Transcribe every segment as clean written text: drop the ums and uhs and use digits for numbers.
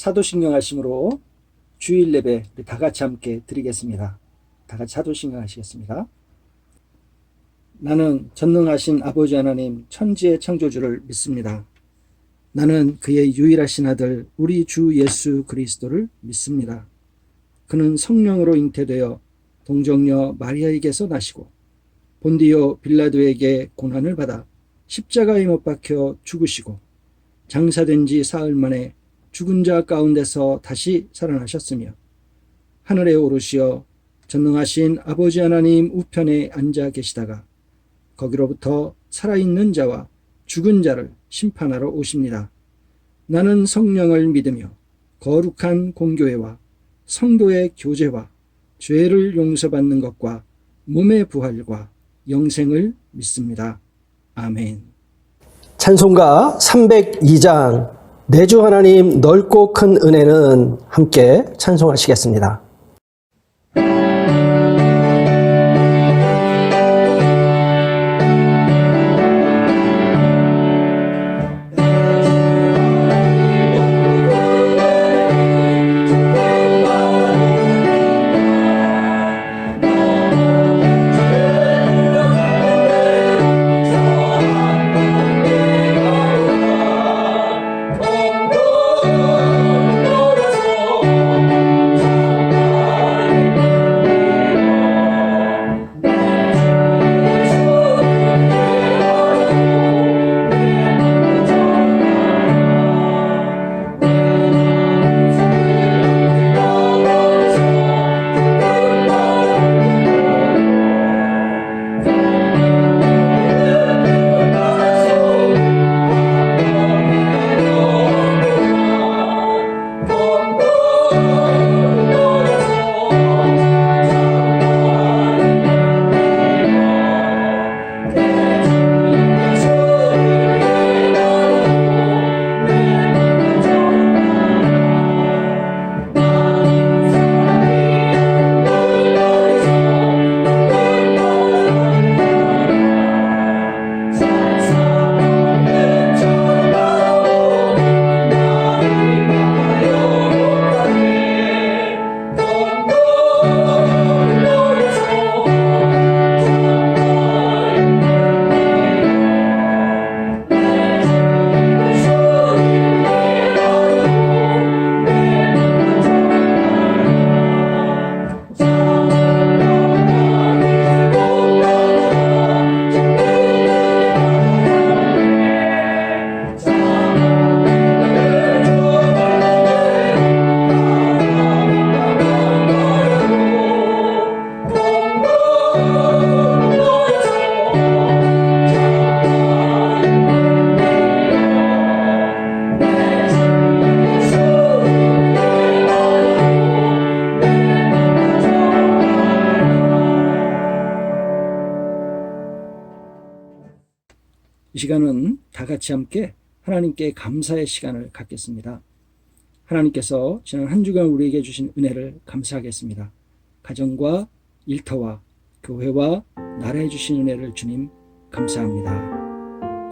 사도신경 하심으로 주일 예배 우리 다 같이 함께 드리겠습니다. 다 같이 사도신경 하시겠습니다. 나는 전능하신 아버지 하나님 천지의 창조주를 믿습니다. 나는 그의 유일하신 아들 우리 주 예수 그리스도를 믿습니다. 그는 성령으로 잉태되어 동정녀 마리아에게서 나시고 본디오 빌라도에게 고난을 받아 십자가에 못 박혀 죽으시고 장사된 지 사흘 만에 죽은 자 가운데서 다시 살아나셨으며 하늘에 오르시어 전능하신 아버지 하나님 우편에 앉아 계시다가 거기로부터 살아있는 자와 죽은 자를 심판하러 오십니다. 나는 성령을 믿으며 거룩한 공교회와 성도의 교제와 죄를 용서받는 것과 몸의 부활과 영생을 믿습니다. 아멘. 찬송가 302장 내주 하나님 넓고 큰 은혜는 함께 찬송하시겠습니다. 이 시간은 다 같이 함께 하나님께 감사의 시간을 갖겠습니다. 하나님께서 지난 한 주간 우리에게 주신 은혜를 감사하겠습니다. 가정과 일터와 교회와 나라에 주신 은혜를 주님 감사합니다.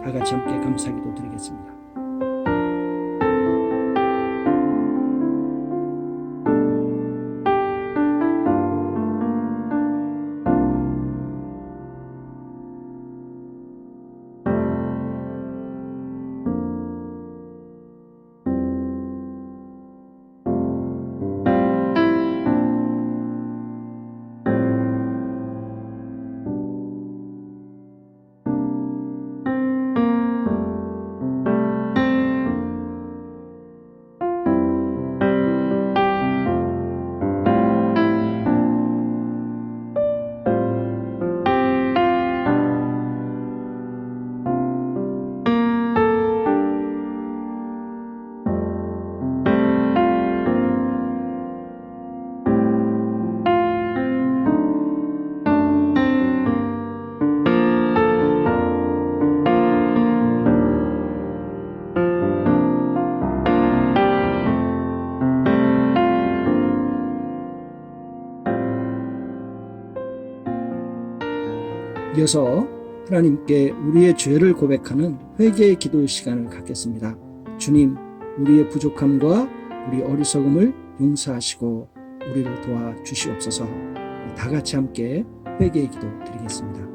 다 같이 함께 감사기도 드리겠습니다. 이어서 하나님께 우리의 죄를 고백하는 회개의 기도 시간을 갖겠습니다. 주님, 우리의 부족함과 우리 어리석음을 용서하시고 우리를 도와주시옵소서. 다 같이 함께 회개의 기도 드리겠습니다.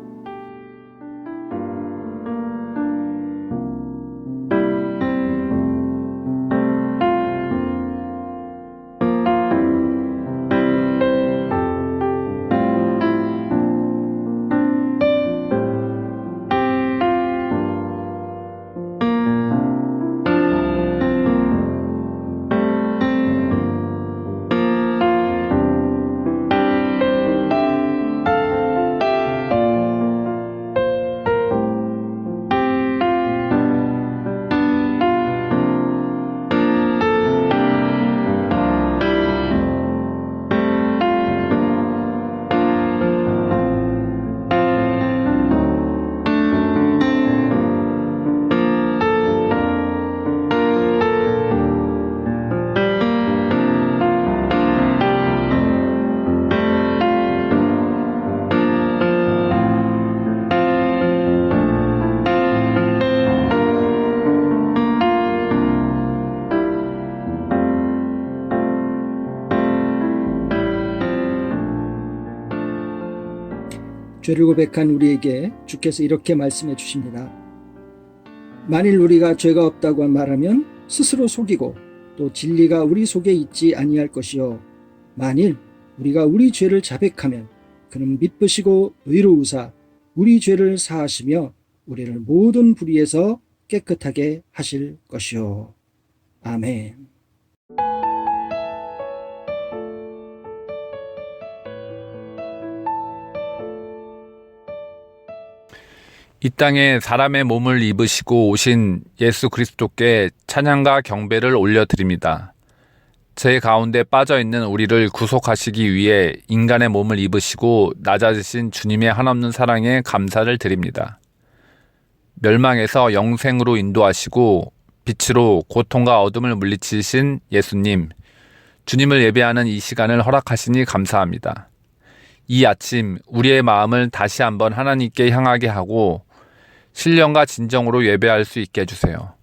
죄를 고백한 우리에게 주께서 이렇게 말씀해 주십니다. 만일 우리가 죄가 없다고 말하면 스스로 속이고 또 진리가 우리 속에 있지 아니할 것이요 만일 우리가 우리 죄를 자백하면 그는 믿으시고 의로우사 우리 죄를 사하시며 우리를 모든 불의에서 깨끗하게 하실 것이요. 아멘. 이 땅에 사람의 몸을 입으시고 오신 예수 그리스도께 찬양과 경배를 올려드립니다. 제 가운데 빠져있는 우리를 구속하시기 위해 인간의 몸을 입으시고 낮아지신 주님의 한없는 사랑에 감사를 드립니다. 멸망에서 영생으로 인도하시고 빛으로 고통과 어둠을 물리치신 예수님, 주님을 예배하는 이 시간을 허락하시니 감사합니다. 이 아침 우리의 마음을 다시 한번 하나님께 향하게 하고 신령과 진정으로 예배할 수 있게 해주세요.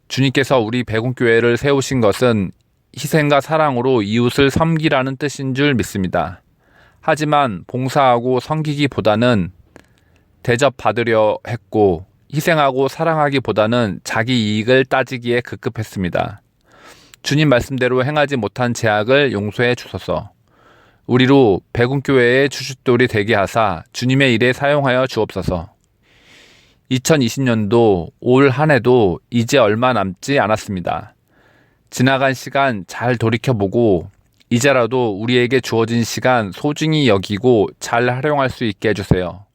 주님께서 우리 백운교회를 세우신 것은 희생과 사랑으로 이웃을 섬기라는 뜻인 줄 믿습니다. 하지만 봉사하고 섬기기보다는 대접받으려 했고 희생하고 사랑하기보다는 자기 이익을 따지기에 급급했습니다. 주님 말씀대로 행하지 못한 죄악을 용서해 주소서. 우리로 백운교회의 주춧돌이 되게 하사 주님의 일에 사용하여 주옵소서. 2020년도 올 한 해도 이제 얼마 남지 않았습니다. 지나간 시간 잘 돌이켜보고 이제라도 우리에게 주어진 시간 소중히 여기고 잘 활용할 수 있게 해주세요.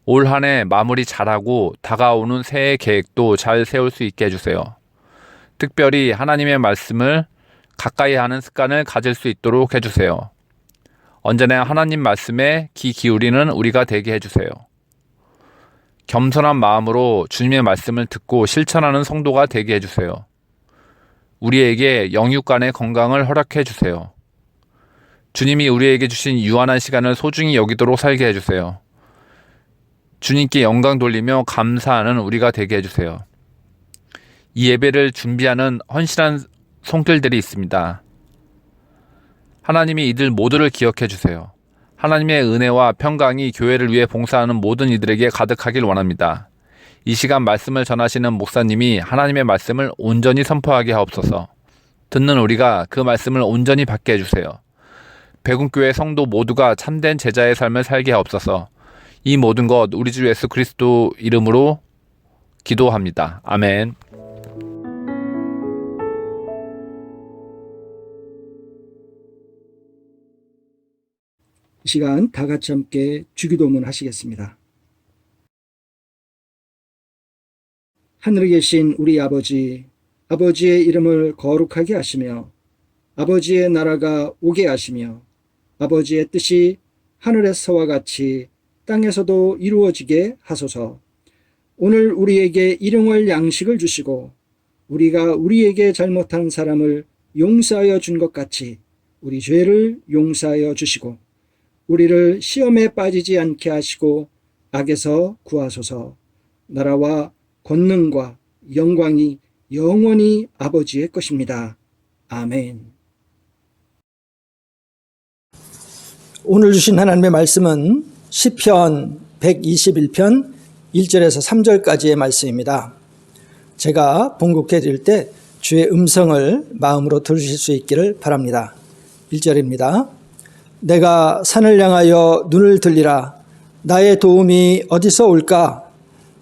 올 한 해 마무리 잘하고 다가오는 새해 계획도 잘 세울 수 있게 해주세요. 특별히 하나님의 말씀을 가까이 하는 습관을 가질 수 있도록 해주세요. 언제나 하나님 말씀에 귀 기울이는 우리가 되게 해주세요. 겸손한 마음으로 주님의 말씀을 듣고 실천하는 성도가 되게 해주세요. 우리에게 영육간의 건강을 허락해 주세요. 주님이 우리에게 주신 유한한 시간을 소중히 여기도록 살게 해주세요. 주님께 영광 돌리며 감사하는 우리가 되게 해주세요. 이 예배를 준비하는 헌신한 손길들이 있습니다. 하나님이 이들 모두를 기억해 주세요. 하나님의 은혜와 평강이 교회를 위해 봉사하는 모든 이들에게 가득하길 원합니다. 이 시간 말씀을 전하시는 목사님이 하나님의 말씀을 온전히 선포하게 하옵소서. 듣는 우리가 그 말씀을 온전히 받게 해주세요. 백운교회 성도 모두가 참된 제자의 삶을 살게 하옵소서. 이 모든 것 우리 주 예수 그리스도 이름으로 기도합니다. 아멘. 이 시간 다 같이 함께 주기도문 하시겠습니다. 하늘에 계신 우리 아버지, 아버지의 이름을 거룩하게 하시며 아버지의 나라가 오게 하시며 아버지의 뜻이 하늘에서와 같이 땅에서도 이루어지게 하소서. 오늘 우리에게 일용할 양식을 주시고 우리가 우리에게 잘못한 사람을 용서하여 준 것 같이 우리 죄를 용서하여 주시고 우리를 시험에 빠지지 않게 하시고 악에서 구하소서. 나라와 권능과 영광이 영원히 아버지의 것입니다. 아멘. 오늘 주신 하나님의 말씀은 시편 121편 1절에서 3절까지의 말씀입니다. 제가 봉독해 드릴 때 주의 음성을 마음으로 들으실 수 있기를 바랍니다. 1절입니다. 내가 산을 향하여 눈을 들리라. 나의 도움이 어디서 올까?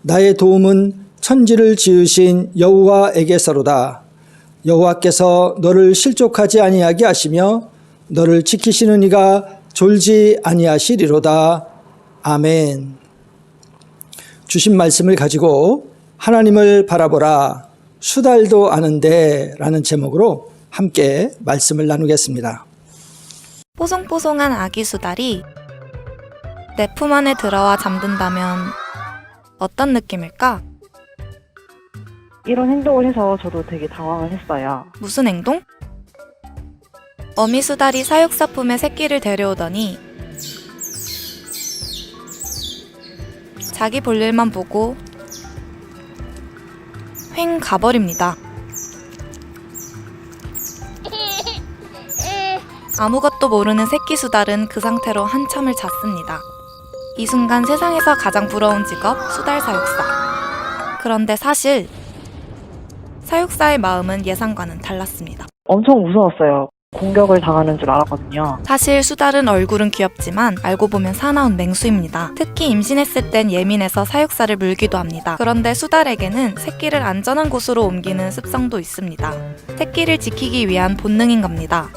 나의 도움은 천지를 지으신 여호와에게서로다. 여호와께서 너를 실족하지 아니하게 하시며 너를 지키시는 이가 졸지 아니하시리로다. 아멘. 주신 말씀을 가지고 하나님을 바라보라. 수달도 아는데 라는 제목으로 함께 말씀을 나누겠습니다. 뽀송뽀송한 아기 수달이 내 품 안에 들어와 잠든다면 어떤 느낌일까? 이런 행동을 해서 저도 되게 당황을 했어요. 무슨 행동? 어미 수달이 사육사품에 새끼를 데려오더니 자기 볼일만 보고 휑 가버립니다. 아무것도 모르는 새끼 수달은 그 상태로 한참을 잤습니다. 이 순간 세상에서 가장 부러운 직업 수달 사육사. 그런데 사실 사육사의 마음은 예상과는 달랐습니다. 엄청 무서웠어요. 공격을 당하는 줄 알았거든요. 사실 수달은 얼굴은 귀엽지만 알고 보면 사나운 맹수입니다. 특히 임신했을 땐 예민해서 사육사를 물기도 합니다. 그런데 수달에게는 새끼를 안전한 곳으로 옮기는 습성도 있습니다. 새끼를 지키기 위한 본능인 겁니다.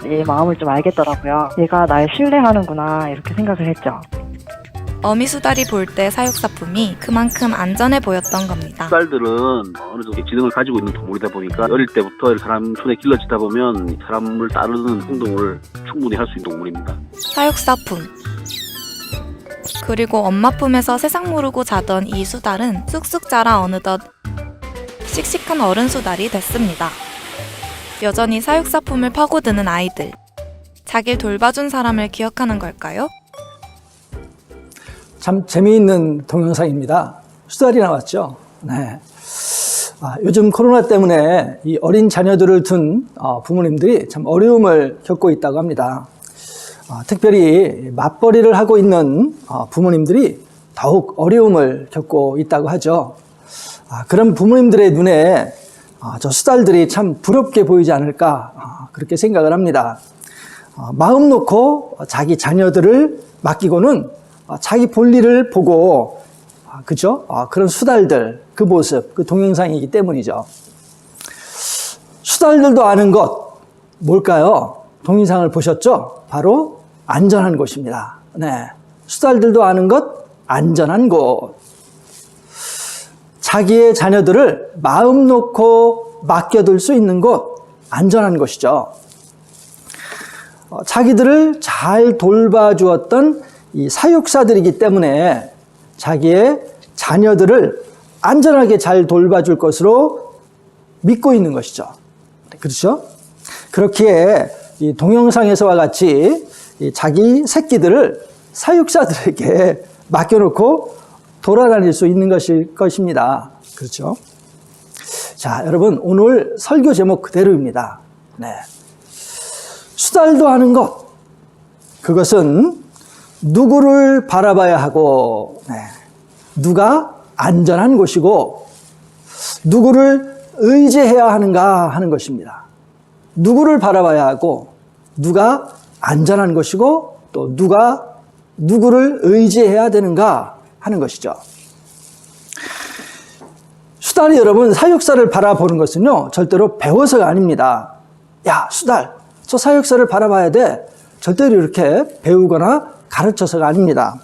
얘 마음을 좀 알겠더라고요. 얘가 날 신뢰하는구나 이렇게 생각을 했죠. 어미 수달이 볼 때 사육사품이 그만큼 안전해 보였던 겁니다. 수달들은 어느 정도 지능을 가지고 있는 동물이다 보니까 어릴 때부터 사람 손에 길러지다 보면 사람을 따르는 행동을 충분히 할 수 있는 동물입니다. 사육사품. 그리고 엄마 품에서 세상 모르고 자던 이 수달은 쑥쑥 자라 어느덧 씩씩한 어른 수달이 됐습니다. 여전히 사육사품을 파고드는 아이들. 자기를 돌봐준 사람을 기억하는 걸까요? 참 재미있는 동영상입니다. 수달이 나왔죠. 네. 요즘 코로나 때문에 이 어린 자녀들을 둔 부모님들이 참 어려움을 겪고 있다고 합니다. 특별히 맞벌이를 하고 있는 부모님들이 더욱 어려움을 겪고 있다고 하죠. 그런 부모님들의 눈에 저 수달들이 참 부럽게 보이지 않을까 그렇게 생각을 합니다. 마음 놓고 자기 자녀들을 맡기고는 자기 볼일을 보고 그죠? 그런 수달들 그 모습 그 동영상이기 때문이죠. 수달들도 아는 것 뭘까요? 동영상을 보셨죠? 바로 안전한 곳입니다. 네, 수달들도 아는 것 안전한 곳. 자기의 자녀들을 마음 놓고 맡겨둘 수 있는 곳 안전한 곳이죠. 자기들을 잘 돌봐주었던 이 사육사들이기 때문에 자기의 자녀들을 안전하게 잘 돌봐줄 것으로 믿고 있는 것이죠. 그렇죠? 그렇기에 이 동영상에서와 같이 자기 새끼들을 사육사들에게 맡겨놓고 돌아다닐 수 있는 것입니다. 그렇죠? 자, 여러분 오늘 설교 제목 그대로입니다. 네. 수달도 하는 것. 그것은 누구를 바라봐야 하고 누가 안전한 곳이고 누구를 의지해야 하는가 하는 것입니다. 누구를 바라봐야 하고 누가 안전한 것이고 또 누가 누구를 의지해야 되는가 하는 것이죠. 수달이 여러분 사육사를 바라보는 것은요 절대로 배워서가 아닙니다. 야 수달 저 사육사를 바라봐야 돼. 절대로 이렇게 배우거나 가르쳐서가 아닙니다.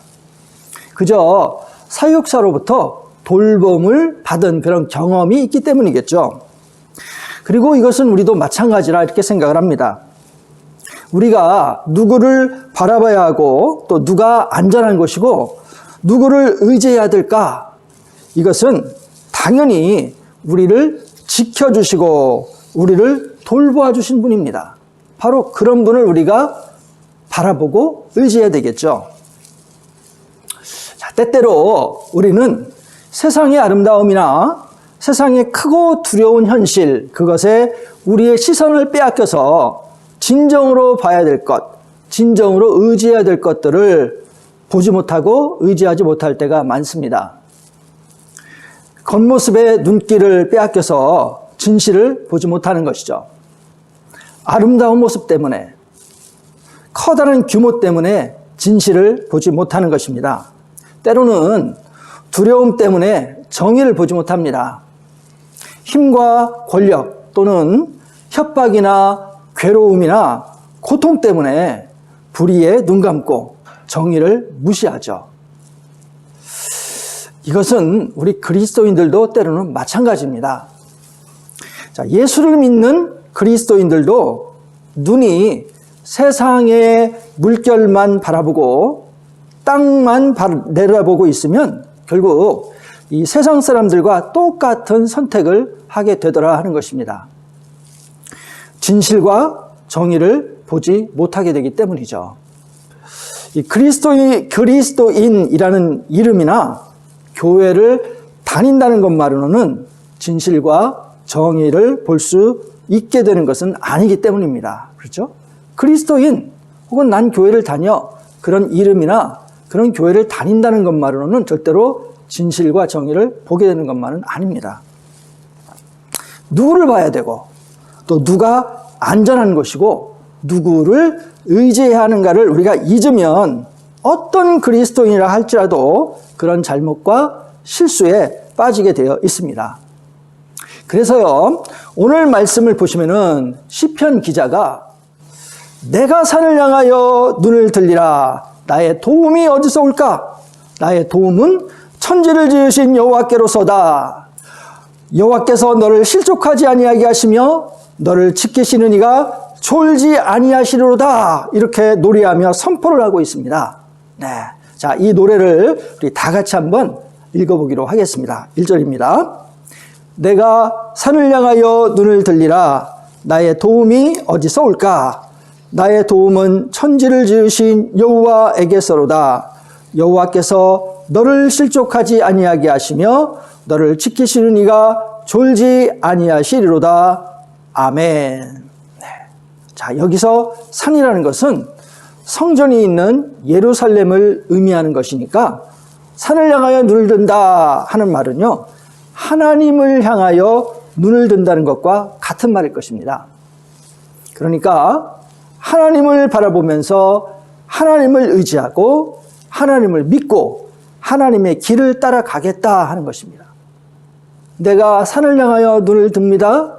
그저 사육사로부터 돌봄을 받은 그런 경험이 있기 때문이겠죠. 그리고 이것은 우리도 마찬가지라 이렇게 생각을 합니다. 우리가 누구를 바라봐야 하고 또 누가 안전한 것이고 누구를 의지해야 될까? 이것은 당연히 우리를 지켜주시고 우리를 돌보아 주신 분입니다. 바로 그런 분을 우리가 바라보고 의지해야 되겠죠. 자, 때때로 우리는 세상의 아름다움이나 세상의 크고 두려운 현실, 그것에 우리의 시선을 빼앗겨서 진정으로 봐야 될 것, 진정으로 의지해야 될 것들을 보지 못하고 의지하지 못할 때가 많습니다. 겉모습의 눈길을 빼앗겨서 진실을 보지 못하는 것이죠. 아름다운 모습 때문에, 커다란 규모 때문에 진실을 보지 못하는 것입니다. 때로는 두려움 때문에 정의를 보지 못합니다. 힘과 권력 또는 협박이나 괴로움이나 고통 때문에 불의에 눈 감고 정의를 무시하죠. 이것은 우리 그리스도인들도 때로는 마찬가지입니다. 자, 예수를 믿는 그리스도인들도 눈이 세상의 물결만 바라보고 땅만 내려다보고 있으면 결국 이 세상 사람들과 똑같은 선택을 하게 되더라 하는 것입니다. 진실과 정의를 보지 못하게 되기 때문이죠. 이 그리스도인이라는 이름이나 교회를 다닌다는 것만으로는 진실과 정의를 볼 수 있게 되는 것은 아니기 때문입니다. 그렇죠? 그리스도인 혹은 난 교회를 다녀 그런 이름이나 그런 교회를 다닌다는 것만으로는 절대로 진실과 정의를 보게 되는 것만은 아닙니다. 누구를 봐야 되고 또 누가 안전한 것이고 누구를 의지해야 하는가를 우리가 잊으면 어떤 그리스도인이라 할지라도 그런 잘못과 실수에 빠지게 되어 있습니다. 그래서요, 오늘 말씀을 보시면은 시편 기자가 내가 산을 향하여 눈을 들리라. 나의 도움이 어디서 올까? 나의 도움은 천지를 지으신 여호와께로서다. 여호와께서 너를 실족하지 아니하게 하시며 너를 지키시는 이가 졸지 아니하시리로다. 이렇게 노래하며 선포를 하고 있습니다. 네, 자, 이 노래를 우리 다 같이 한번 읽어보기로 하겠습니다. 1절입니다. 내가 산을 향하여 눈을 들리라. 나의 도움이 어디서 올까? 나의 도움은 천지를 지으신 여호와에게서로다. 여호와께서 너를 실족하지 아니하게 하시며 너를 지키시는 이가 졸지 아니하시리로다. 아멘. 네. 자, 여기서 산이라는 것은 성전이 있는 예루살렘을 의미하는 것이니까 산을 향하여 눈을 든다 하는 말은요, 하나님을 향하여 눈을 든다는 것과 같은 말일 것입니다. 그러니까 하나님을 바라보면서 하나님을 의지하고 하나님을 믿고 하나님의 길을 따라가겠다 하는 것입니다. 내가 산을 향하여 눈을 듭니다.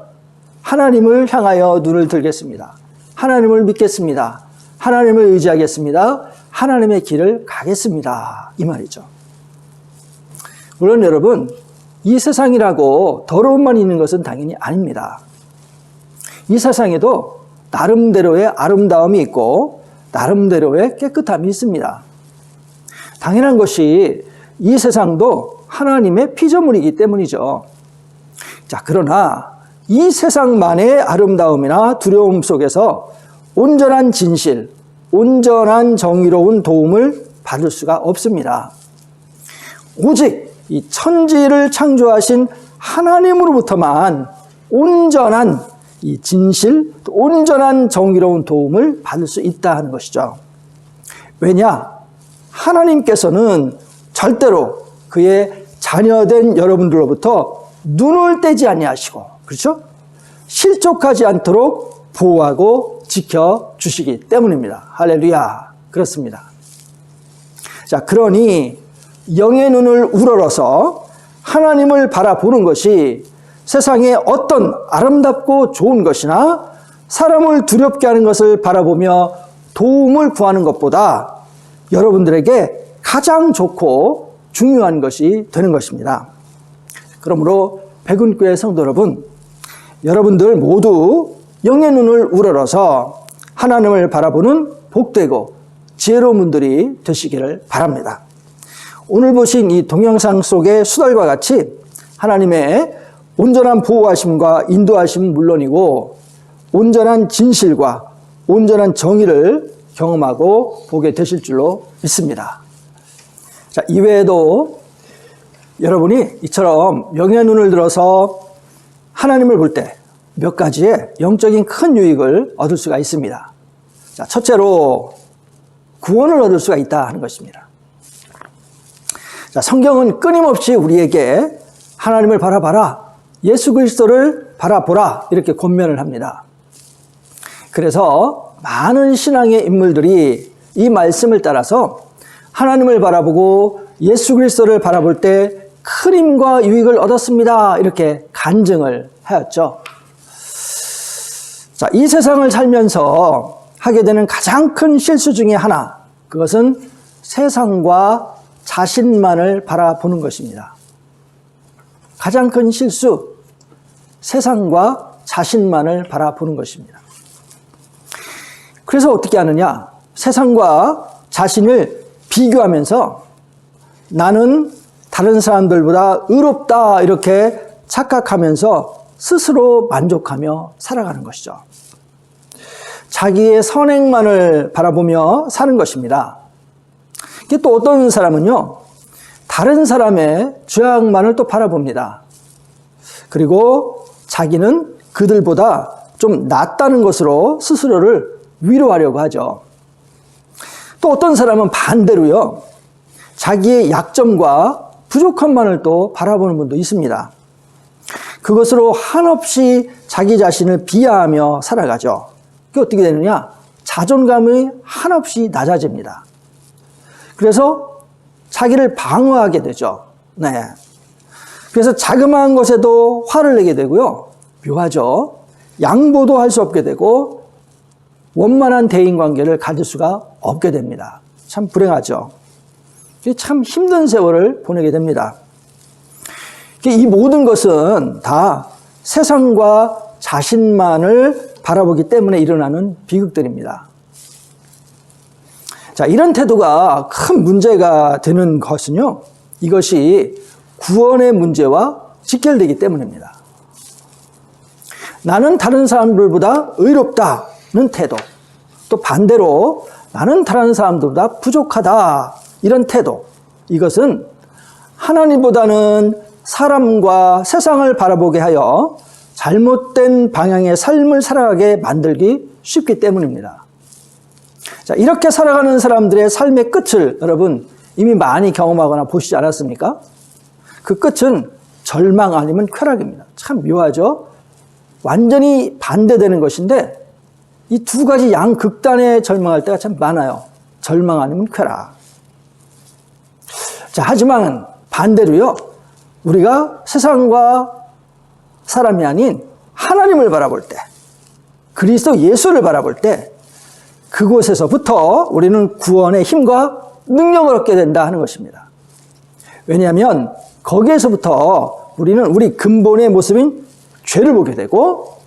하나님을 향하여 눈을 들겠습니다. 하나님을 믿겠습니다. 하나님을 의지하겠습니다. 하나님의 길을 가겠습니다. 이 말이죠. 물론 여러분, 이 세상이라고 더러움만 있는 것은 당연히 아닙니다. 이 세상에도 나름대로의 아름다움이 있고 나름대로의 깨끗함이 있습니다. 당연한 것이 이 세상도 하나님의 피조물이기 때문이죠. 자, 그러나 이 세상만의 아름다움이나 두려움 속에서 온전한 진실, 온전한 정의로운 도움을 받을 수가 없습니다. 오직 이 천지를 창조하신 하나님으로부터만 온전한 이 진실, 온전한 정의로운 도움을 받을 수 있다 하는 것이죠. 왜냐? 하나님께서는 절대로 그의 자녀된 여러분들로부터 눈을 떼지 아니하시고, 그렇죠? 실족하지 않도록 보호하고 지켜주시기 때문입니다. 할렐루야. 그렇습니다. 자, 그러니 영의 눈을 우러러서 하나님을 바라보는 것이 세상에 어떤 아름답고 좋은 것이나 사람을 두렵게 하는 것을 바라보며 도움을 구하는 것보다 여러분들에게 가장 좋고 중요한 것이 되는 것입니다. 그러므로 백운교회 성도 여러분, 여러분들 모두 영의 눈을 우러러서 하나님을 바라보는 복되고 지혜로운 분들이 되시기를 바랍니다. 오늘 보신 이 동영상 속의 수달과 같이 하나님의 온전한 보호하심과 인도하심은 물론이고 온전한 진실과 온전한 정의를 경험하고 보게 되실 줄로 믿습니다. 자, 이외에도 여러분이 이처럼 영의 눈을 들어서 하나님을 볼 때 몇 가지의 영적인 큰 유익을 얻을 수가 있습니다. 자, 첫째로 구원을 얻을 수가 있다 하는 것입니다. 자, 성경은 끊임없이 우리에게 하나님을 바라봐라, 예수 그리스도를 바라보라 이렇게 권면을 합니다. 그래서 많은 신앙의 인물들이 이 말씀을 따라서 하나님을 바라보고 예수 그리스도를 바라볼 때 큰 힘과 유익을 얻었습니다. 이렇게 간증을 하였죠. 자, 이 세상을 살면서 하게 되는 가장 큰 실수 중에 하나, 그것은 세상과 자신만을 바라보는 것입니다. 가장 큰 실수, 세상과 자신만을 바라보는 것입니다. 그래서 어떻게 하느냐? 세상과 자신을 비교하면서 나는 다른 사람들보다 의롭다 이렇게 착각하면서 스스로 만족하며 살아가는 것이죠. 자기의 선행만을 바라보며 사는 것입니다. 또 어떤 사람은요, 다른 사람의 죄악만을 또 바라봅니다. 그리고 자기는 그들보다 좀 낫다는 것으로 스스로를 위로하려고 하죠. 또 어떤 사람은 반대로요, 자기의 약점과 부족함만을 또 바라보는 분도 있습니다. 그것으로 한없이 자기 자신을 비하하며 살아가죠. 그게 어떻게 되느냐? 자존감이 한없이 낮아집니다. 그래서 자기를 방어하게 되죠. 네. 그래서 자그마한 것에도 화를 내게 되고요. 묘하죠. 양보도 할 수 없게 되고 원만한 대인관계를 가질 수가 없게 됩니다. 참 불행하죠. 참 힘든 세월을 보내게 됩니다. 이 모든 것은 다 세상과 자신만을 바라보기 때문에 일어나는 비극들입니다. 자, 이런 태도가 큰 문제가 되는 것은요, 이것이 구원의 문제와 직결되기 때문입니다. 나는 다른 사람들보다 의롭다는 태도, 또 반대로 나는 다른 사람들보다 부족하다 이런 태도, 이것은 하나님보다는 사람과 세상을 바라보게 하여 잘못된 방향의 삶을 살아가게 만들기 쉽기 때문입니다. 자, 이렇게 살아가는 사람들의 삶의 끝을 여러분 이미 많이 경험하거나 보시지 않았습니까? 그 끝은 절망 아니면 쾌락입니다. 참 묘하죠? 완전히 반대되는 것인데 이 두 가지 양극단에 절망할 때가 참 많아요. 절망 아니면 쾌락. 자, 하지만 반대로요, 우리가 세상과 사람이 아닌 하나님을 바라볼 때, 그리스도 예수를 바라볼 때 그곳에서부터 우리는 구원의 힘과 능력을 얻게 된다 하는 것입니다. 왜냐하면 거기에서부터 우리는 우리 근본의 모습인 죄를 보게 되고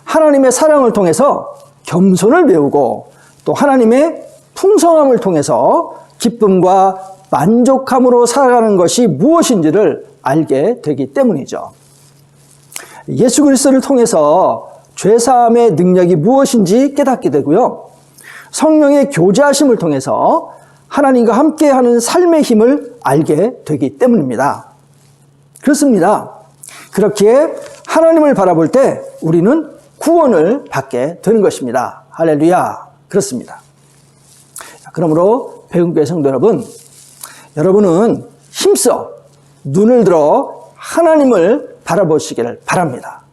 하나님의 사랑을 통해서 겸손을 배우고 또 하나님의 풍성함을 통해서 기쁨과 만족함으로 살아가는 것이 무엇인지를 알게 되기 때문이죠. 예수 그리스도를 통해서 죄사함의 능력이 무엇인지 깨닫게 되고요. 성령의 교제하심을 통해서 하나님과 함께하는 삶의 힘을 알게 되기 때문입니다. 그렇습니다. 그렇기에 하나님을 바라볼 때 우리는 구원을 받게 되는 것입니다. 할렐루야. 그렇습니다. 그러므로 배움교회 성도 여러분, 여러분은 힘써 눈을 들어 하나님을 바라보시기를 바랍니다.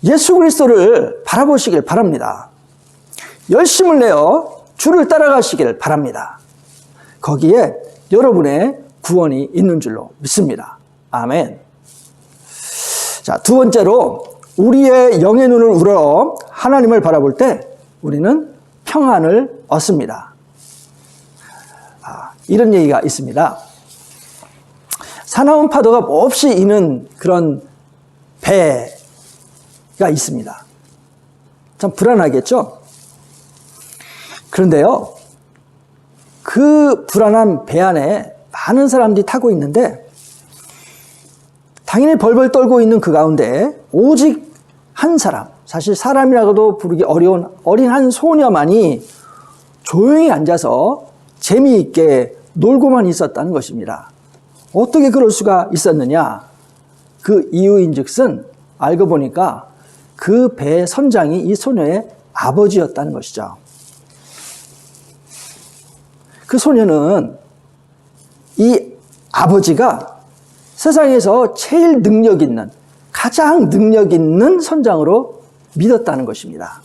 예수 그리스도를 바라보시길 바랍니다. 열심을 내어 주를 따라가시기를 바랍니다. 거기에 여러분의 구원이 있는 줄로 믿습니다. 아멘. 자, 두 번째로 우리의 영의 눈을 우러 하나님을 바라볼 때 우리는 평안을 얻습니다. 이런 얘기가 있습니다. 사나운 파도가 몹시 이는 그런 배가 있습니다. 참 불안하겠죠? 그런데요, 그 불안한 배 안에 많은 사람들이 타고 있는데 당연히 벌벌 떨고 있는 그 가운데 오직 한 사람, 사실 사람이라고도 부르기 어려운 어린 한 소녀만이 조용히 앉아서 재미있게 놀고만 있었다는 것입니다. 어떻게 그럴 수가 있었느냐? 그 이유인즉슨 알고 보니까 그 배의 선장이 이 소녀의 아버지였다는 것이죠. 그 소녀는 이 아버지가 세상에서 제일 능력 있는, 가장 능력 있는 선장으로 믿었다는 것입니다.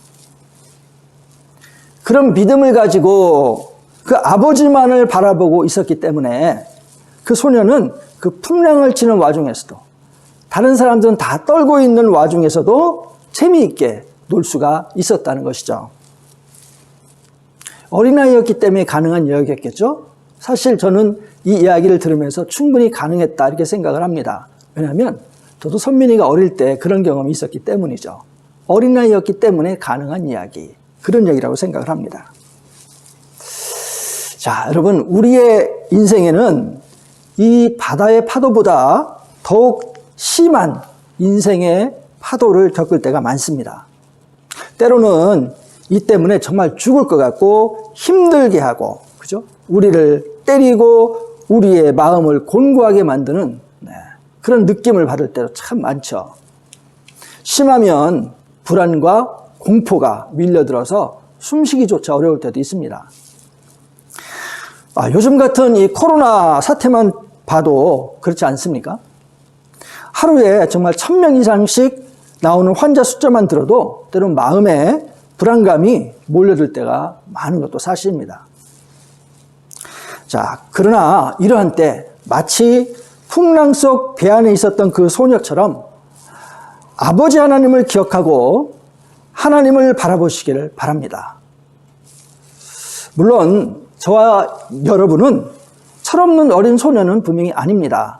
그런 믿음을 가지고 그 아버지만을 바라보고 있었기 때문에 그 소녀는 그 풍랑을 치는 와중에서도, 다른 사람들은 다 떨고 있는 와중에서도 재미있게 놀 수가 있었다는 것이죠. 어린아이였기 때문에 가능한 이야기였겠죠? 사실 저는 이 이야기를 들으면서 충분히 가능했다 이렇게 생각을 합니다. 왜냐하면 저도 선민이가 어릴 때 그런 경험이 있었기 때문이죠. 어린아이였기 때문에 가능한 이야기, 그런 얘기라고 생각을 합니다. 자, 여러분, 우리의 인생에는 이 바다의 파도보다 더욱 심한 인생의 파도를 겪을 때가 많습니다. 때로는 이 때문에 정말 죽을 것 같고 힘들게 하고, 그죠? 우리를 때리고 우리의 마음을 곤고하게 만드는 그런 느낌을 받을 때도 참 많죠. 심하면 불안과 공포가 밀려들어서 숨쉬기조차 어려울 때도 있습니다. 요즘 같은 이 코로나 사태만 봐도 그렇지 않습니까? 하루에 정말 1000명 이상씩 나오는 환자 숫자만 들어도 때로는 마음에 불안감이 몰려들 때가 많은 것도 사실입니다. 자, 그러나 이러한 때 마치 풍랑 속 배 안에 있었던 그 소녀처럼 아버지 하나님을 기억하고 하나님을 바라보시기를 바랍니다. 물론 저와 여러분은 철없는 어린 소녀는 분명히 아닙니다.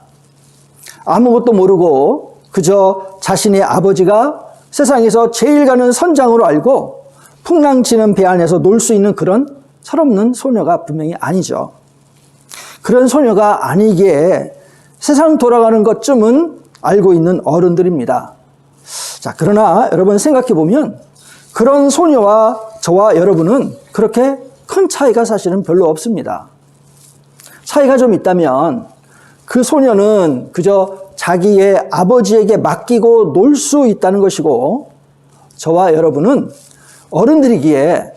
아무것도 모르고 그저 자신의 아버지가 세상에서 제일 가는 선장으로 알고 풍랑 치는 배 안에서 놀 수 있는 그런 철없는 소녀가 분명히 아니죠. 그런 소녀가 아니기에 세상 돌아가는 것쯤은 알고 있는 어른들입니다. 자, 그러나 여러분 생각해 보면 그런 소녀와 저와 여러분은 그렇게 큰 차이가 사실은 별로 없습니다. 차이가 좀 있다면 그 소녀는 그저 자기의 아버지에게 맡기고 놀 수 있다는 것이고, 저와 여러분은 어른들이기에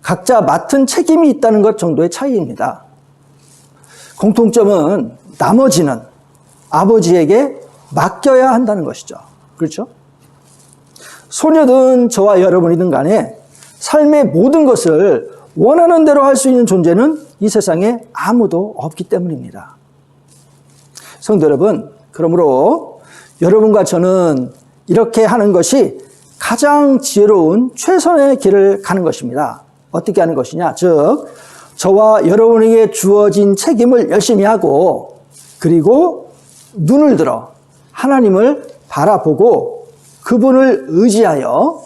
각자 맡은 책임이 있다는 것 정도의 차이입니다. 공통점은 나머지는 아버지에게 맡겨야 한다는 것이죠. 그렇죠? 소녀든 저와 여러분이든 간에 삶의 모든 것을 원하는 대로 할 수 있는 존재는 이 세상에 아무도 없기 때문입니다. 성도 여러분, 그러므로 여러분과 저는 이렇게 하는 것이 가장 지혜로운 최선의 길을 가는 것입니다. 어떻게 하는 것이냐? 즉, 저와 여러분에게 주어진 책임을 열심히 하고, 그리고 눈을 들어 하나님을 바라보고 그분을 의지하여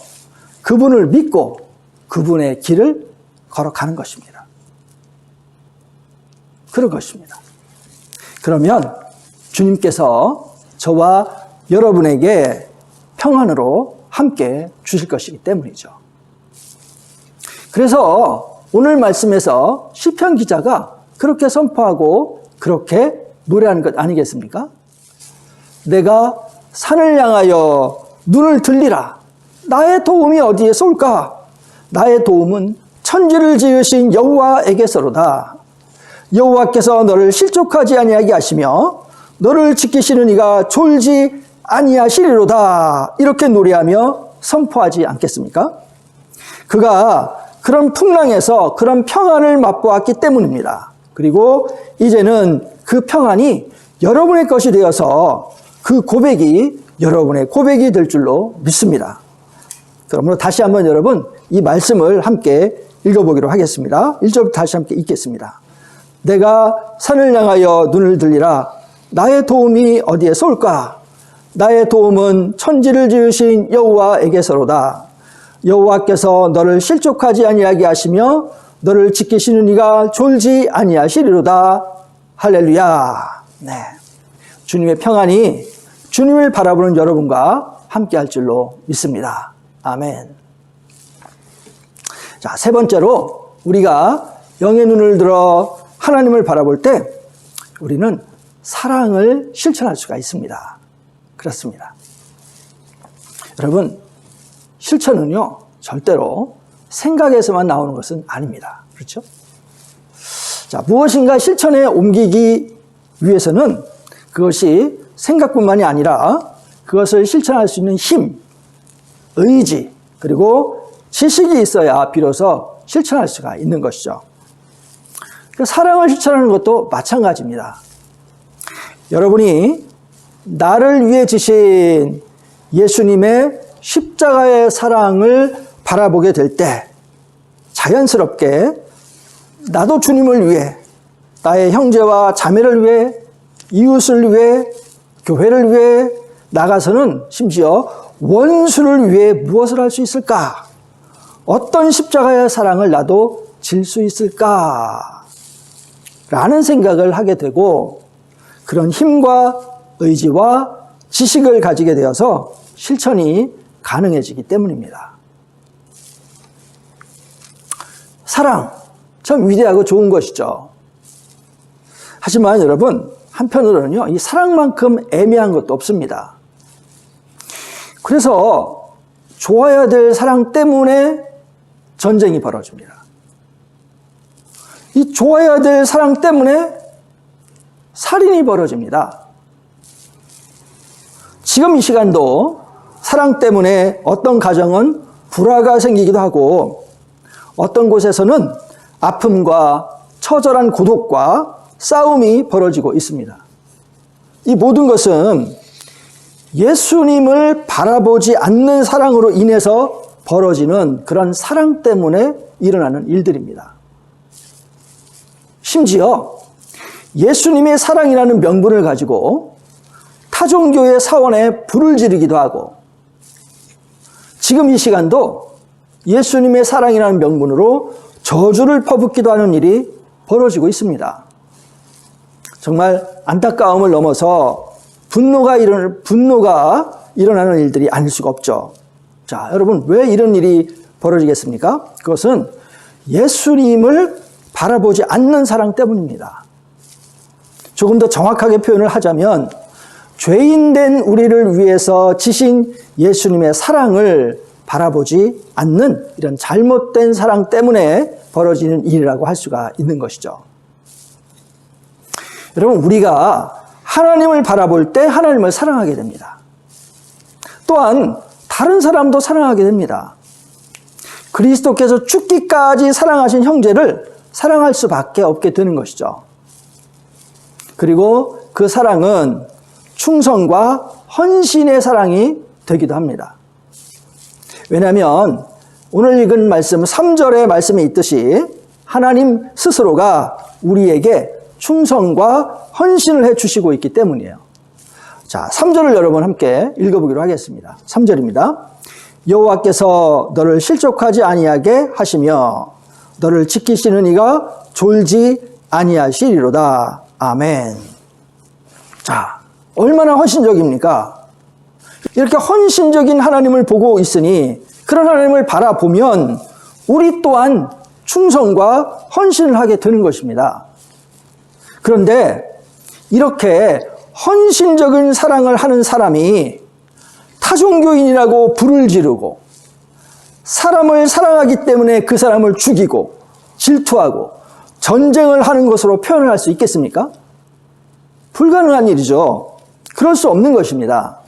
그분을 믿고 그분의 길을 걸어가는 것입니다. 그런 것입니다. 그러면 주님께서 저와 여러분에게 평안으로 함께 주실 것이기 때문이죠. 그래서 오늘 말씀에서 시편 기자가 그렇게 선포하고 그렇게 노래하는 것 아니겠습니까? 내가 산을 향하여 눈을 들리라. 나의 도움이 어디에서 올까? 나의 도움은 천지를 지으신 여호와에게서로다. 여호와께서 너를 실족하지 아니하게 하시며 너를 지키시는 이가 졸지 아니하시리로다. 이렇게 노래하며 선포하지 않겠습니까? 그가 그런 풍랑에서 그런 평안을 맛보았기 때문입니다. 그리고 이제는 그 평안이 여러분의 것이 되어서 그 고백이 여러분의 고백이 될 줄로 믿습니다. 그러므로 다시 한번 여러분 이 말씀을 함께 읽어보기로 하겠습니다. 1절부터 다시 함께 읽겠습니다. 내가 산을 향하여 눈을 들리라. 나의 도움이 어디에서 올까? 나의 도움은 천지를 지으신 여호와에게서로다. 여호와께서 너를 실족하지 아니하게 하시며 너를 지키시는 이가 졸지 아니하시리로다. 할렐루야. 네, 주님의 평안이 주님을 바라보는 여러분과 함께 할 줄로 믿습니다. 아멘. 자, 세 번째로 우리가 영의 눈을 들어 하나님을 바라볼 때 우리는 사랑을 실천할 수가 있습니다. 그렇습니다. 여러분, 실천은요, 절대로 생각에서만 나오는 것은 아닙니다. 그렇죠? 자, 무엇인가 실천에 옮기기 위해서는 그것이 생각뿐만이 아니라 그것을 실천할 수 있는 힘, 의지, 그리고 지식이 있어야 비로소 실천할 수가 있는 것이죠. 사랑을 실천하는 것도 마찬가지입니다. 여러분이 나를 위해 지신 예수님의 십자가의 사랑을 바라보게 될 때 자연스럽게 나도 주님을 위해, 나의 형제와 자매를 위해, 이웃을 위해, 교회를 위해 나가서는 심지어 원수를 위해 무엇을 할 수 있을까? 어떤 십자가의 사랑을 나도 질 수 있을까? 라는 생각을 하게 되고 그런 힘과 의지와 지식을 가지게 되어서 실천이 가능해지기 때문입니다. 사랑, 참 위대하고 좋은 것이죠. 하지만 여러분, 한편으로는요, 이 사랑만큼 애매한 것도 없습니다. 그래서 좋아야 될 사랑 때문에 전쟁이 벌어집니다. 이 좋아야 될 사랑 때문에 살인이 벌어집니다. 지금 이 시간도 사랑 때문에 어떤 가정은 불화가 생기기도 하고 어떤 곳에서는 아픔과 처절한 고독과 싸움이 벌어지고 있습니다. 이 모든 것은 예수님을 바라보지 않는 사랑으로 인해서 벌어지는 그런 사랑 때문에 일어나는 일들입니다. 심지어 예수님의 사랑이라는 명분을 가지고 타종교의 사원에 불을 지르기도 하고 지금 이 시간도 예수님의 사랑이라는 명분으로 저주를 퍼붓기도 하는 일이 벌어지고 있습니다. 정말 안타까움을 넘어서 분노가 일어나는 일들이 아닐 수가 없죠. 자, 여러분, 왜 이런 일이 벌어지겠습니까? 그것은 예수님을 바라보지 않는 사랑 때문입니다. 조금 더 정확하게 표현을 하자면 죄인된 우리를 위해서 지신 예수님의 사랑을 바라보지 않는 이런 잘못된 사랑 때문에 벌어지는 일이라고 할 수가 있는 것이죠. 여러분, 우리가 하나님을 바라볼 때 하나님을 사랑하게 됩니다. 또한 다른 사람도 사랑하게 됩니다. 그리스도께서 죽기까지 사랑하신 형제를 사랑할 수밖에 없게 되는 것이죠. 그리고 그 사랑은 충성과 헌신의 사랑이 되기도 합니다. 왜냐하면 오늘 읽은 말씀 3절의 말씀에 있듯이 하나님 스스로가 우리에게 충성과 헌신을 해주시고 있기 때문이에요. 자, 3절을 여러분 함께 읽어보기로 하겠습니다. 3절입니다. 여호와께서 너를 실족하지 아니하게 하시며 너를 지키시는 이가 졸지 아니하시리로다. 아멘. 자, 얼마나 헌신적입니까? 이렇게 헌신적인 하나님을 보고 있으니 그런 하나님을 바라보면 우리 또한 충성과 헌신을 하게 되는 것입니다. 그런데 이렇게 헌신적인 사랑을 하는 사람이 타종교인이라고 불을 지르고 사람을 사랑하기 때문에 그 사람을 죽이고 질투하고 전쟁을 하는 것으로 표현을 할 수 있겠습니까? 불가능한 일이죠. 그럴 수 없는 것입니다.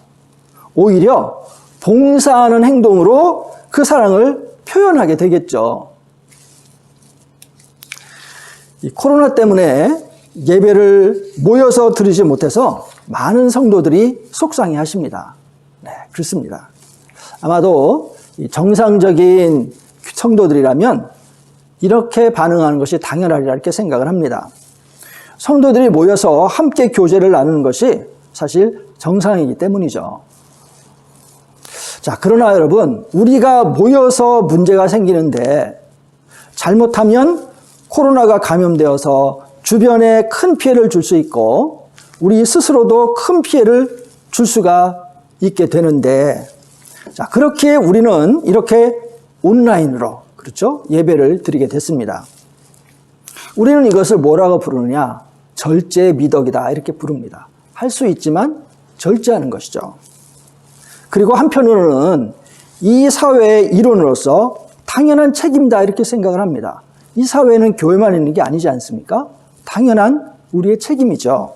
오히려 봉사하는 행동으로 그 사랑을 표현하게 되겠죠. 이 코로나 때문에 예배를 모여서 드리지 못해서 많은 성도들이 속상해 하십니다. 네, 그렇습니다. 아마도 정상적인 성도들이라면 이렇게 반응하는 것이 당연하리라 이렇게 생각을 합니다. 성도들이 모여서 함께 교제를 나누는 것이 사실 정상이기 때문이죠. 자, 그러나 여러분, 우리가 모여서 문제가 생기는데 잘못하면 코로나가 감염되어서 주변에 큰 피해를 줄 수 있고 우리 스스로도 큰 피해를 줄 수가 있게 되는데, 자, 그렇게 우리는 이렇게 온라인으로, 그렇죠? 예배를 드리게 됐습니다. 우리는 이것을 뭐라고 부르느냐? 절제 미덕이다 이렇게 부릅니다. 할 수 있지만 절제하는 것이죠. 그리고 한편으로는 이 사회의 일원으로서 당연한 책임이다 이렇게 생각을 합니다. 이 사회는 교회만 있는 게 아니지 않습니까? 당연한 우리의 책임이죠.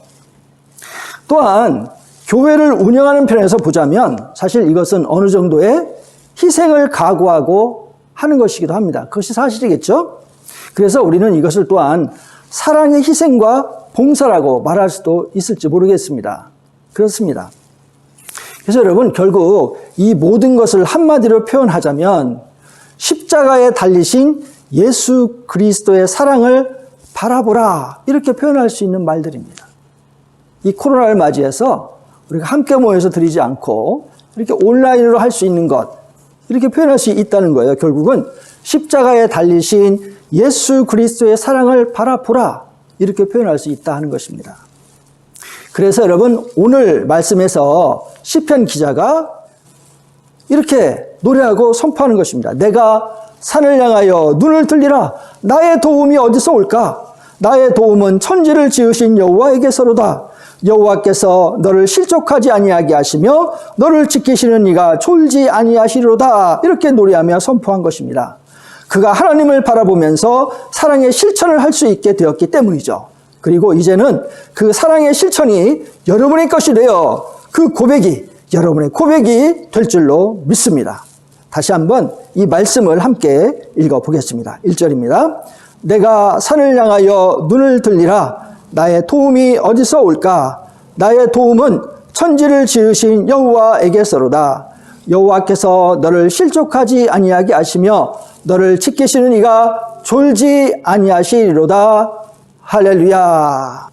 또한 교회를 운영하는 편에서 보자면 사실 이것은 어느 정도의 희생을 각오하고 하는 것이기도 합니다. 그것이 사실이겠죠? 그래서 우리는 이것을 또한 사랑의 희생과 봉사라고 말할 수도 있을지 모르겠습니다. 그렇습니다. 그래서 여러분 결국 이 모든 것을 한마디로 표현하자면 십자가에 달리신 예수 그리스도의 사랑을 바라보라 이렇게 표현할 수 있는 말들입니다. 이 코로나를 맞이해서 우리가 함께 모여서 드리지 않고 이렇게 온라인으로 할 수 있는 것 이렇게 표현할 수 있다는 거예요. 결국은 십자가에 달리신 예수 그리스도의 사랑을 바라보라 이렇게 표현할 수 있다 하는 것입니다. 그래서 여러분 오늘 말씀에서 시편 기자가 이렇게 노래하고 선포하는 것입니다. 내가 산을 향하여 눈을 들리라. 나의 도움이 어디서 올까? 나의 도움은 천지를 지으신 여호와에게서로다. 여호와께서 너를 실족하지 아니하게 하시며 너를 지키시는 이가 졸지 아니하시리로다. 이렇게 노래하며 선포한 것입니다. 그가 하나님을 바라보면서 사랑의 실천을 할 수 있게 되었기 때문이죠. 그리고 이제는 그 사랑의 실천이 여러분의 것이 되어 그 고백이 여러분의 고백이 될 줄로 믿습니다. 다시 한번 이 말씀을 함께 읽어보겠습니다. 1절입니다. 내가 산을 향하여 눈을 들리라. 나의 도움이 어디서 올까? 나의 도움은 천지를 지으신 여호와에게서로다. 여호와께서 너를 실족하지 아니하게 하시며 너를 지키시는 이가 졸지 아니하시리로다. 할렐루야.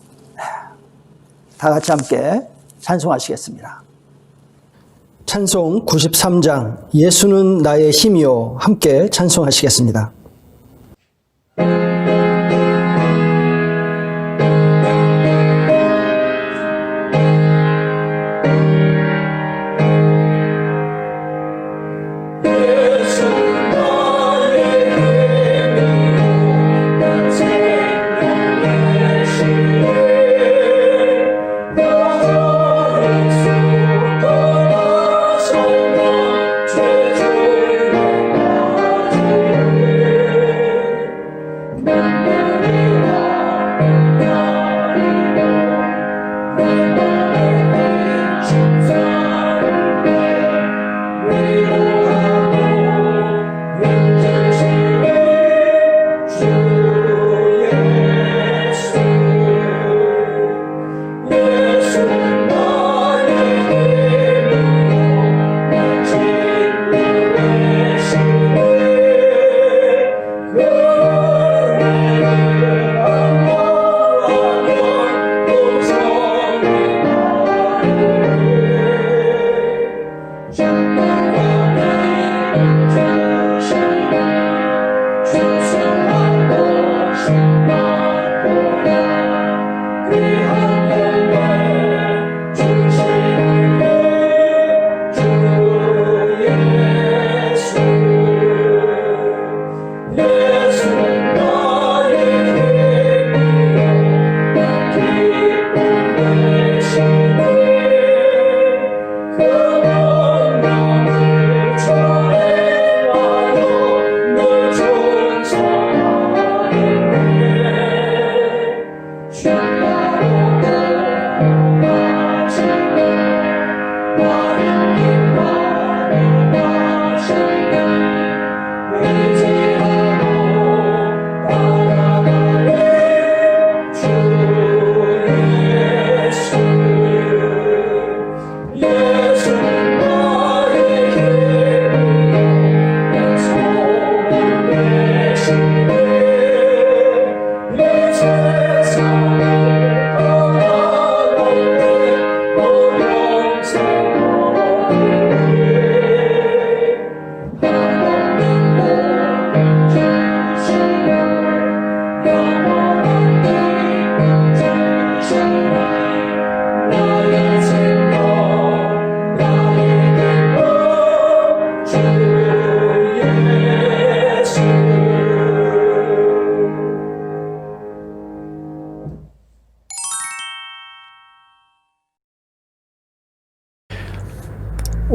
다 같이 함께 찬송하시겠습니다. 찬송 93장 예수는 나의 힘이요 함께 찬송하시겠습니다.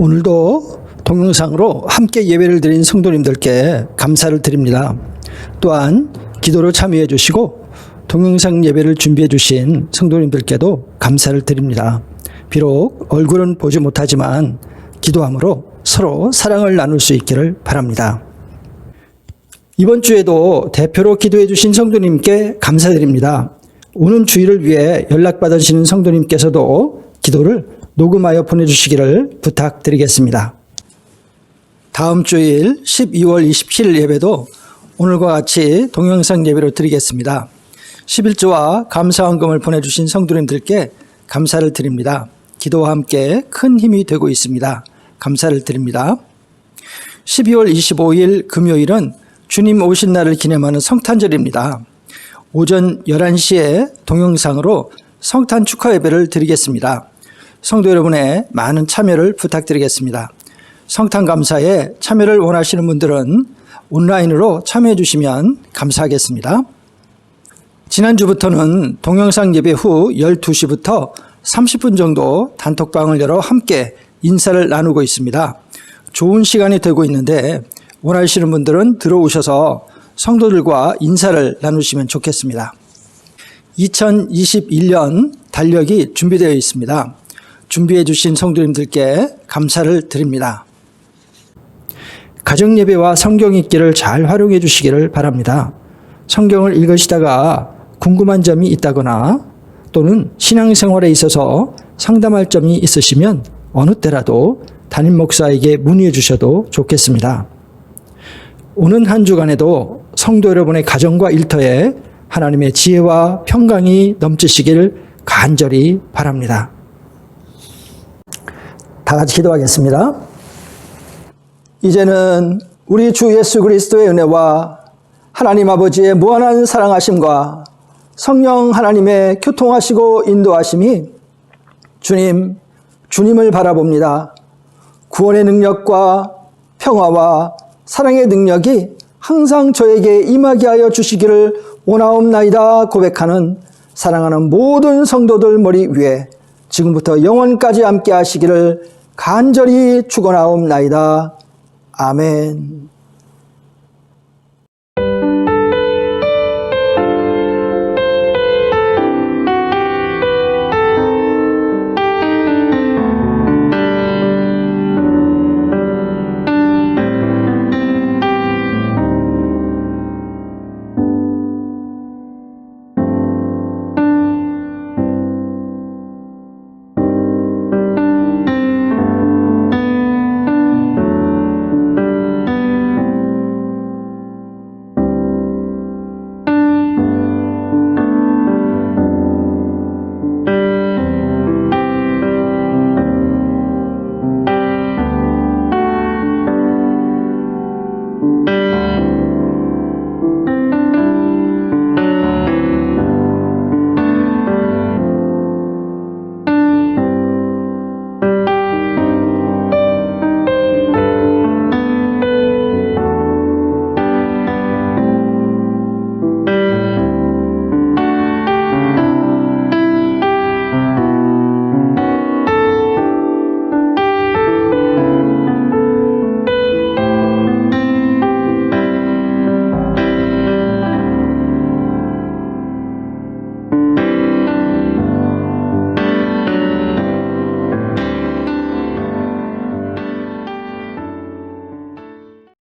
오늘도 동영상으로 함께 예배를 드린 성도님들께 감사를 드립니다. 또한 기도로 참여해 주시고 동영상 예배를 준비해 주신 성도님들께도 감사를 드립니다. 비록 얼굴은 보지 못하지만 기도함으로 서로 사랑을 나눌 수 있기를 바랍니다. 이번 주에도 대표로 기도해 주신 성도님께 감사드립니다. 오는 주일을 위해 연락받으시는 성도님께서도 기도를 녹음하여 보내주시기를 부탁드리겠습니다. 다음 주일 12월 27일 예배도 오늘과 같이 동영상 예배로 드리겠습니다. 11조와 감사헌금을 보내주신 성도님들께 감사를 드립니다. 기도와 함께 큰 힘이 되고 있습니다. 감사를 드립니다. 12월 25일 금요일은 주님 오신 날을 기념하는 성탄절입니다. 오전 11시에 동영상으로 성탄 축하 예배를 드리겠습니다. 성도 여러분의 많은 참여를 부탁드리겠습니다. 성탄 감사에 참여를 원하시는 분들은 온라인으로 참여해 주시면 감사하겠습니다. 지난주부터는 동영상 예배 후 12시부터 30분 정도 단톡방을 열어 함께 인사를 나누고 있습니다. 좋은 시간이 되고 있는데 원하시는 분들은 들어오셔서 성도들과 인사를 나누시면 좋겠습니다. 2021년 달력이 준비되어 있습니다. 준비해 주신 성도님들께 감사를 드립니다. 가정예배와 성경 읽기를 잘 활용해 주시기를 바랍니다. 성경을 읽으시다가 궁금한 점이 있다거나 또는 신앙생활에 있어서 상담할 점이 있으시면 어느 때라도 담임 목사에게 문의해 주셔도 좋겠습니다. 오는 한 주간에도 성도 여러분의 가정과 일터에 하나님의 지혜와 평강이 넘치시길 간절히 바랍니다. 다 같이 기도하겠습니다. 이제는 우리 주 예수 그리스도의 은혜와 하나님 아버지의 무한한 사랑하심과 성령 하나님의 교통하시고 인도하심이 주님을 바라봅니다. 구원의 능력과 평화와 사랑의 능력이 항상 저에게 임하게 하여 주시기를 원하옵나이다 고백하는 사랑하는 모든 성도들 머리 위에 지금부터 영원까지 함께 하시기를 간절히 축원하옵나이다. 아멘.